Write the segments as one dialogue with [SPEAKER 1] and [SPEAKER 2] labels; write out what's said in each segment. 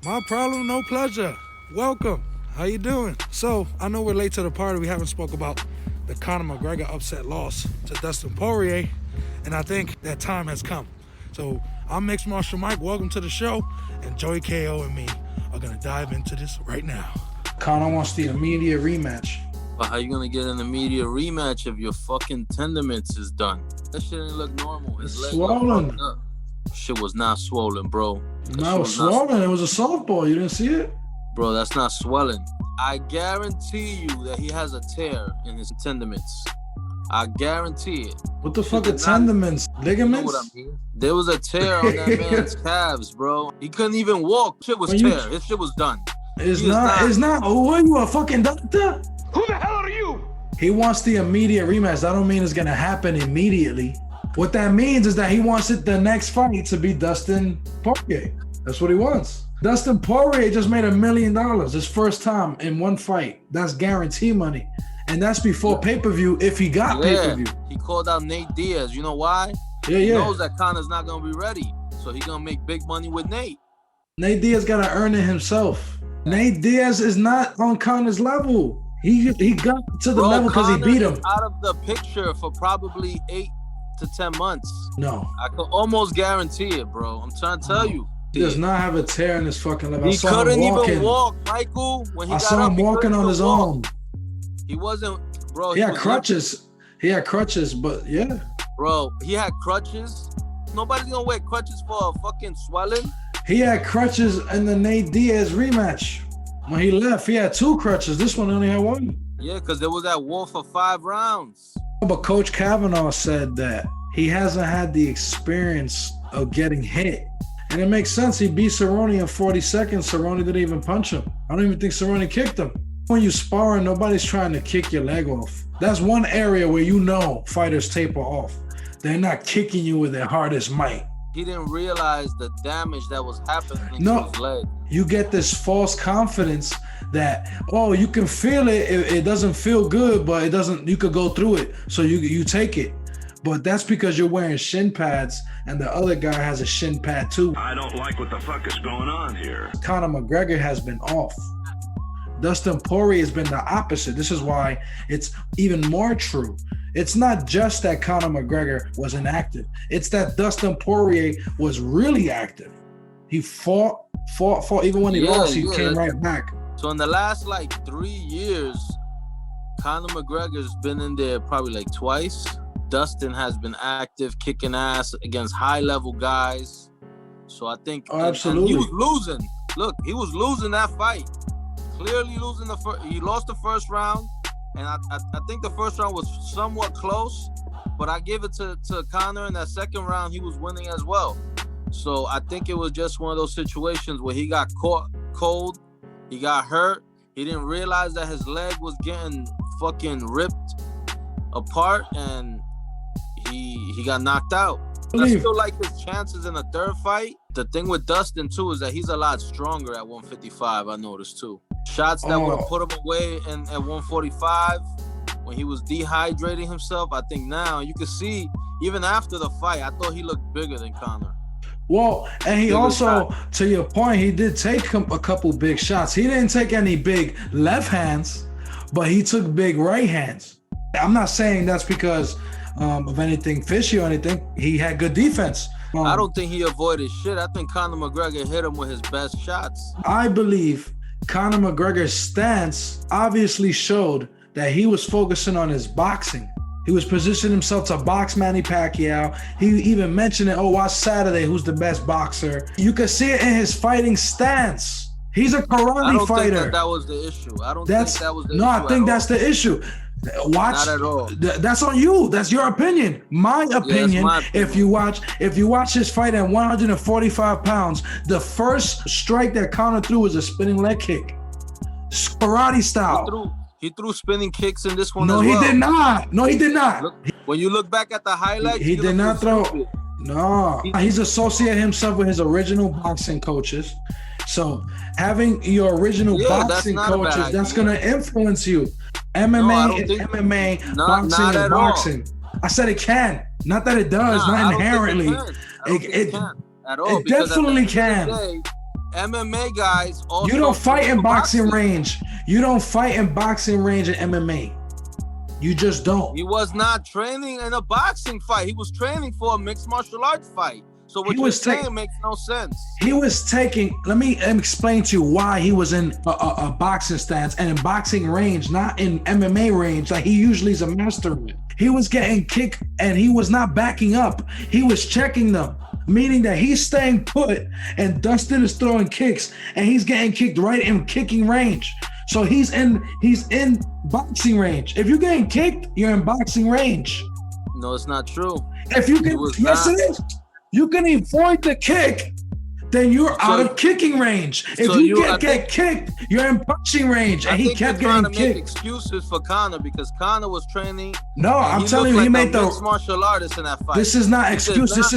[SPEAKER 1] My problem, no pleasure. Welcome. How you doing? So, I know we're late to the party. We haven't spoke about the Conor McGregor upset loss to Dustin Porier, and I think that time has come. So, I'm Mixed Martial Mike. Welcome to the show, and Joey KO and me are going to dive into this right now.
[SPEAKER 2] Conor wants the immediate rematch.
[SPEAKER 3] But how you gonna get an immediate rematch if your fucking tendons is done? That shit didn't look normal. His leg
[SPEAKER 2] swollen.
[SPEAKER 3] Up. Shit was not swollen, bro.
[SPEAKER 2] No, it was swollen. It was a softball. You didn't see it?
[SPEAKER 3] Bro, that's not swelling. I guarantee you that he has a tear in his tendons. I guarantee it.
[SPEAKER 2] What the fuck are tendons? Ligaments?
[SPEAKER 3] You know what I mean? There was a tear on that man's calves, bro. He couldn't even walk. Shit was tear. His shit was done.
[SPEAKER 2] It's not. Who are you, a fucking doctor?
[SPEAKER 4] Who the hell are you?
[SPEAKER 2] He wants the immediate rematch. That don't mean it's gonna happen immediately. What that means is that he wants it the next fight to be Dustin Porier. That's what he wants. Dustin Porier just made $1 million his first time in one fight. That's guarantee money. And that's before pay-per-view if he got pay-per-view.
[SPEAKER 3] He called out Nate Diaz. You know why? He knows that Conor's not gonna be ready. So he's gonna make big money with Nate.
[SPEAKER 2] Nate Diaz gotta earn it himself. Nate Diaz is not on Conor's level. He got to the level because he beat him.
[SPEAKER 3] Out of the picture for probably 8 to 10 months.
[SPEAKER 2] No.
[SPEAKER 3] I can almost guarantee it, bro. I'm trying to tell you.
[SPEAKER 2] He does not have a tear in his fucking leg.
[SPEAKER 3] He couldn't even walk, Michael. When he got
[SPEAKER 2] saw him walking on his own.
[SPEAKER 3] He wasn't, bro.
[SPEAKER 2] He had crutches. He had crutches, but yeah.
[SPEAKER 3] Bro, he had crutches. Nobody's gonna wear crutches for a fucking swelling.
[SPEAKER 2] He had crutches in the Nate Diaz rematch. When he left, he had 2 crutches. This one only had 1.
[SPEAKER 3] Yeah, because there was that war for 5 rounds.
[SPEAKER 2] But Coach Kavanaugh said that he hasn't had the experience of getting hit. And it makes sense. He beat Cerrone in 40 seconds. Cerrone didn't even punch him. I don't even think Cerrone kicked him. When you sparring, nobody's trying to kick your leg off. That's one area where you know fighters taper off. They're not kicking you with their hardest might.
[SPEAKER 3] He didn't realize the damage that was happening to his leg.
[SPEAKER 2] You get this false confidence that, oh, you can feel it. It doesn't feel good, but it doesn't. You could go through it, so you take it. But that's because you're wearing shin pads, and the other guy has a shin pad too.
[SPEAKER 4] I don't like what the fuck is going on here.
[SPEAKER 2] Conor McGregor has been off. Dustin Poirier has been the opposite. This is why it's even more true. It's not just that Conor McGregor was inactive. It's that Dustin Poirier was really active. He fought. Even when he lost, he came right back.
[SPEAKER 3] So in the last 3 years, Conor McGregor's been in there probably twice. Dustin has been active, kicking ass against high-level guys. So I think
[SPEAKER 2] absolutely.
[SPEAKER 3] And he was losing. Look, he was losing that fight. Clearly losing the first. He lost the first round. And I think the first round was somewhat close, but I give it to Conor. In that second round, he was winning as well. So I think it was just one of those situations where he got caught cold, he got hurt, he didn't realize that his leg was getting fucking ripped apart, and he got knocked out. I still like his chances in a third fight. The thing with Dustin, too, is that he's a lot stronger at 155, I noticed, too. Shots that would have put him away at 145 when he was dehydrating himself. I think now you can see, even after the fight, I thought he looked bigger than Conor.
[SPEAKER 2] Well, and he also, to your point, he did take a couple big shots. He didn't take any big left hands, but he took big right hands. I'm not saying that's because of anything fishy or anything. He had good defense.
[SPEAKER 3] I don't think he avoided shit. I think Conor McGregor hit him with his best shots.
[SPEAKER 2] I believe Conor McGregor's stance obviously showed that he was focusing on his boxing. He was positioning himself to box Manny Pacquiao. He even mentioned it, watch Saturday, who's the best boxer. You could see it in his fighting stance. He's a karate fighter.
[SPEAKER 3] I don't think that was the issue. I don't think that was the issue.
[SPEAKER 2] No, I think that's the issue. Watch.
[SPEAKER 3] Not at all.
[SPEAKER 2] That's on you. That's your opinion. My opinion. If you watch his fight at 145 pounds, the first strike that Conor threw was a spinning leg kick, karate style.
[SPEAKER 3] He threw spinning kicks in this one.
[SPEAKER 2] No,
[SPEAKER 3] as well.
[SPEAKER 2] He did not. No, he did not.
[SPEAKER 3] Look, when you look back at the highlights,
[SPEAKER 2] he did not throw. No, he's associated himself with his original boxing coaches. So having your original boxing coaches, that's going to influence you. MMA, boxing is boxing. I said it can. Not that it does, not inherently.
[SPEAKER 3] It can at all.
[SPEAKER 2] It definitely can.
[SPEAKER 3] MMA guys also.
[SPEAKER 2] You don't fight
[SPEAKER 3] train
[SPEAKER 2] in
[SPEAKER 3] for
[SPEAKER 2] boxing range. You don't fight in boxing range in MMA. You just don't.
[SPEAKER 3] He was not training in a boxing fight. He was training for a mixed martial arts fight. So what you're saying makes no sense.
[SPEAKER 2] He was taking. Let me explain to you why he was in a boxing stance and in boxing range, not in MMA range. Like he usually is a master of it. He was getting kicked and he was not backing up. He was checking them, meaning that he's staying put and Dustin is throwing kicks and he's getting kicked right in kicking range. So he's in boxing range. If you're getting kicked, you're in boxing range.
[SPEAKER 3] No, it's not true.
[SPEAKER 2] If you can, yes, it is. You can avoid the kick, then you're out of kicking range. If you get kicked, you're in punching range, and he kept getting kicked.
[SPEAKER 3] Make excuses for Conor because Conor was training.
[SPEAKER 2] No, I'm telling you, he made the
[SPEAKER 3] mixed martial artist in that fight.
[SPEAKER 2] This is not excuse. This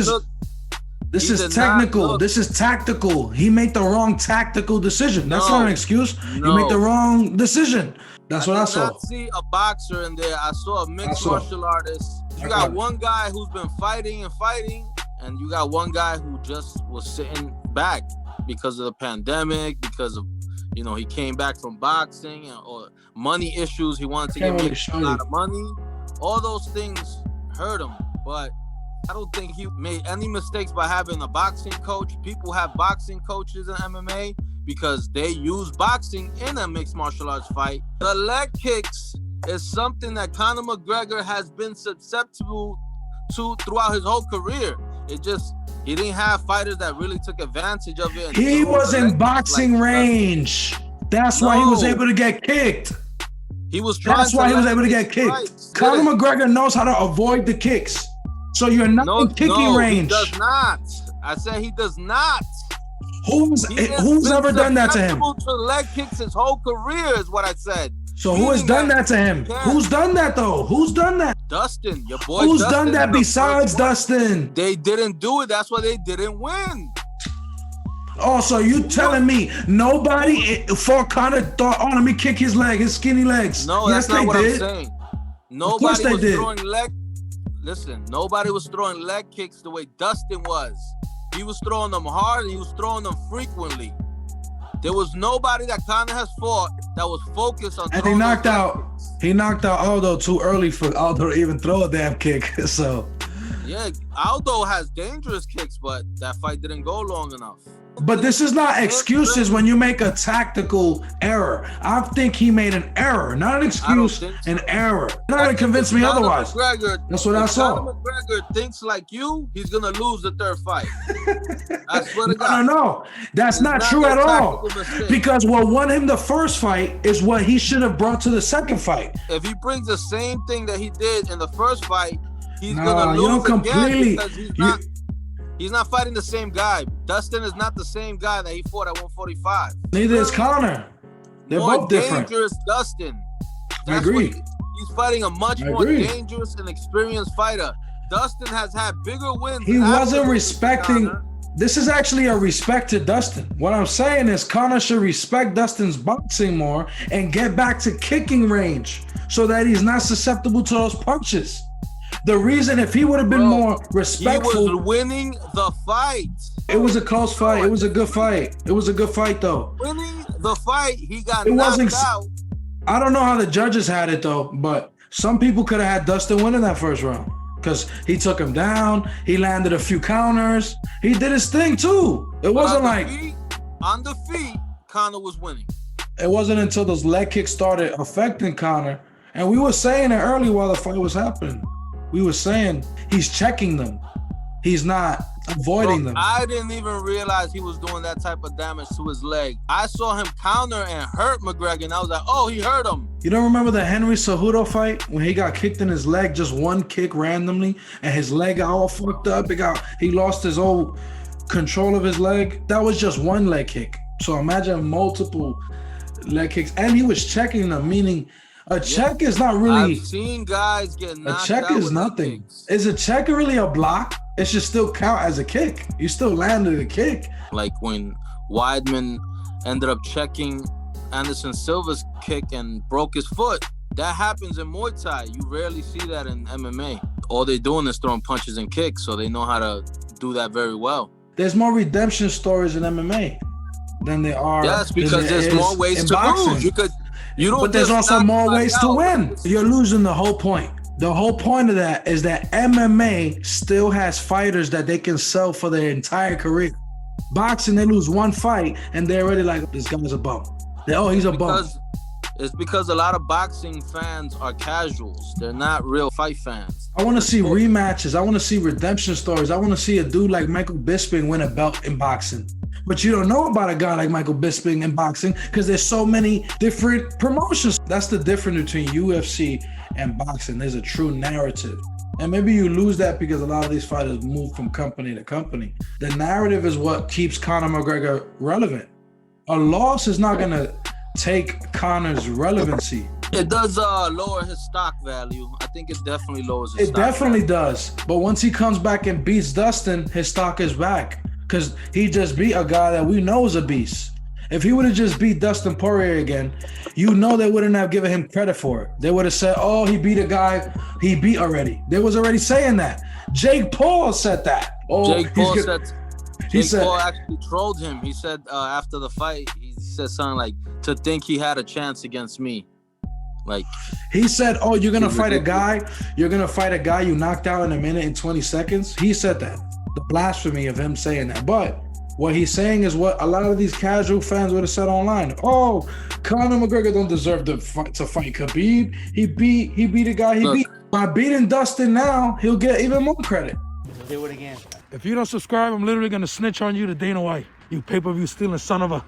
[SPEAKER 2] is technical. This is tactical. He made the wrong tactical decision. That's not an excuse. You make the wrong decision. That's what I saw.
[SPEAKER 3] I did not see a boxer in there. I saw a mixed martial artist. You got one guy who's been fighting, and you got one guy who just was sitting back because of the pandemic, because of, he came back from boxing or money issues. He wanted to get a lot of money. All those things hurt him, but I don't think he made any mistakes by having a boxing coach. People have boxing coaches in MMA because they use boxing in a mixed martial arts fight. The leg kicks is something that Conor McGregor has been susceptible to throughout his whole career. He didn't have fighters that really took advantage of it.
[SPEAKER 2] He was in boxing range. That's why he was able to get kicked. That's why he was able to get kicked. Conor McGregor knows how to avoid the kicks. So you're not in kicking range.
[SPEAKER 3] He does not. I said he does not.
[SPEAKER 2] Who's ever done that to him?
[SPEAKER 3] To leg kicks his whole career is what I said.
[SPEAKER 2] So who has done that to him? Who's done that though? Who's done that?
[SPEAKER 3] Dustin, your boy.
[SPEAKER 2] Who's done that besides Dustin?
[SPEAKER 3] They didn't do it. That's why they didn't win.
[SPEAKER 2] Oh, so you telling me nobody for Conor thought, oh, let me kick his leg, his skinny legs?
[SPEAKER 3] No,
[SPEAKER 2] yes,
[SPEAKER 3] that's not what
[SPEAKER 2] did.
[SPEAKER 3] I'm saying. Nobody was throwing leg. Listen, nobody was throwing leg kicks the way Dustin was. He was throwing them hard and he was throwing them frequently. There was nobody that Conor has fought that was focused on.
[SPEAKER 2] And he knocked out Aldo too early for Aldo to even throw a damn kick. So
[SPEAKER 3] yeah, Aldo has dangerous kicks, but that fight didn't go long enough.
[SPEAKER 2] But this is not excuses when you make a tactical error. I think he made an error, not an excuse, an error. You're not gonna convince me otherwise. That's what I saw.
[SPEAKER 3] Conor McGregor thinks like you, he's gonna lose the third fight. I swear to God.
[SPEAKER 2] No. That's not true at all. Because what won him the first fight is what he should have brought to the second fight.
[SPEAKER 3] If he brings the same thing that he did in the first fight, he's gonna lose
[SPEAKER 2] completely.
[SPEAKER 3] Because he's not fighting the same guy. Dustin is not the same guy that he fought at 145.
[SPEAKER 2] Neither is Conor. They're both different.
[SPEAKER 3] Dangerous Dustin.
[SPEAKER 2] I agree.
[SPEAKER 3] He's fighting a much more dangerous and experienced fighter. Dustin has had bigger wins.
[SPEAKER 2] He wasn't respecting. Conor. This is actually a respect to Dustin. What I'm saying is Conor should respect Dustin's boxing more and get back to kicking range so that he's not susceptible to those punches. The reason, if he would have been more respectful,
[SPEAKER 3] he was winning the fight.
[SPEAKER 2] It was a close fight. It was a good fight. It was a good fight, though.
[SPEAKER 3] Winning the fight, he got knocked out.
[SPEAKER 2] I don't know how the judges had it, though, but some people could have had Dustin winning that first round because he took him down. He landed a few counters. He did his thing, too. It wasn't like...
[SPEAKER 3] On the feet, Conor was winning.
[SPEAKER 2] It wasn't until those leg kicks started affecting Conor. And we were saying it early while the fight was happening. We were saying he's checking them. He's not avoiding them.
[SPEAKER 3] I didn't even realize he was doing that type of damage to his leg. I saw him counter and hurt McGregor, and I was like, oh, he hurt him.
[SPEAKER 2] You don't remember the Henry Cejudo fight when he got kicked in his leg, just one kick randomly, and his leg got all fucked up? He lost his whole control of his leg. That was just one leg kick. So imagine multiple leg kicks. And he was checking them, meaning... A check is not really.
[SPEAKER 3] I've seen guys get knocked
[SPEAKER 2] out. A check
[SPEAKER 3] is
[SPEAKER 2] nothing. Is a check really a block? It should still count as a kick. You still landed a kick.
[SPEAKER 3] Like when Weidman ended up checking Anderson Silva's kick and broke his foot. That happens in Muay Thai. You rarely see that in MMA. All they're doing is throwing punches and kicks, so they know how to do that very well.
[SPEAKER 2] There's more redemption stories in MMA. than there are.
[SPEAKER 3] Yes,
[SPEAKER 2] than
[SPEAKER 3] because
[SPEAKER 2] there
[SPEAKER 3] there's
[SPEAKER 2] is
[SPEAKER 3] more ways
[SPEAKER 2] in
[SPEAKER 3] to
[SPEAKER 2] boxing.
[SPEAKER 3] lose. You don't.
[SPEAKER 2] But there's
[SPEAKER 3] just
[SPEAKER 2] also
[SPEAKER 3] knock
[SPEAKER 2] more
[SPEAKER 3] somebody
[SPEAKER 2] ways to
[SPEAKER 3] out.
[SPEAKER 2] win. You're losing the whole point. The whole point of that is that MMA still has fighters that they can sell for their entire career. Boxing, they lose one fight and they're already like, this guy's a bum. He's a bum.
[SPEAKER 3] It's because a lot of boxing fans are casuals. They're not real fight fans.
[SPEAKER 2] I want to see rematches. I want to see redemption stories. I want to see a dude like Michael Bisping win a belt in boxing. But you don't know about a guy like Michael Bisping in boxing because there's so many different promotions. That's the difference between UFC and boxing. There's a true narrative. And maybe you lose that because a lot of these fighters move from company to company. The narrative is what keeps Conor McGregor relevant. A loss is not going to take Conor's relevancy.
[SPEAKER 3] It does lower his stock value. I think it definitely lowers his stock
[SPEAKER 2] It definitely
[SPEAKER 3] value.
[SPEAKER 2] does. But once he comes back and beats Dustin, his stock is back. Because he just beat a guy that we know is a beast. If he would have just beat Dustin Porier again, you know they wouldn't have given him credit for it. They would have said, oh, he beat a guy he beat already. They was already saying that. Jake Paul said that.
[SPEAKER 3] Jake Paul
[SPEAKER 2] said
[SPEAKER 3] actually trolled him. He said after the fight, he said something like, to think he had a chance against me. Like,
[SPEAKER 2] he said, oh, you're going to fight a guy you knocked out in a minute and 20 seconds? He said that. The blasphemy of him saying that. But what he's saying is what a lot of these casual fans would have said online. Oh, Conor McGregor don't deserve to fight Khabib. He beat a guy he beat. By beating Dustin now, he'll get even more credit.
[SPEAKER 5] Do it again.
[SPEAKER 1] If you don't subscribe, I'm literally going to snitch on you to Dana White. You pay-per-view stealing son of a...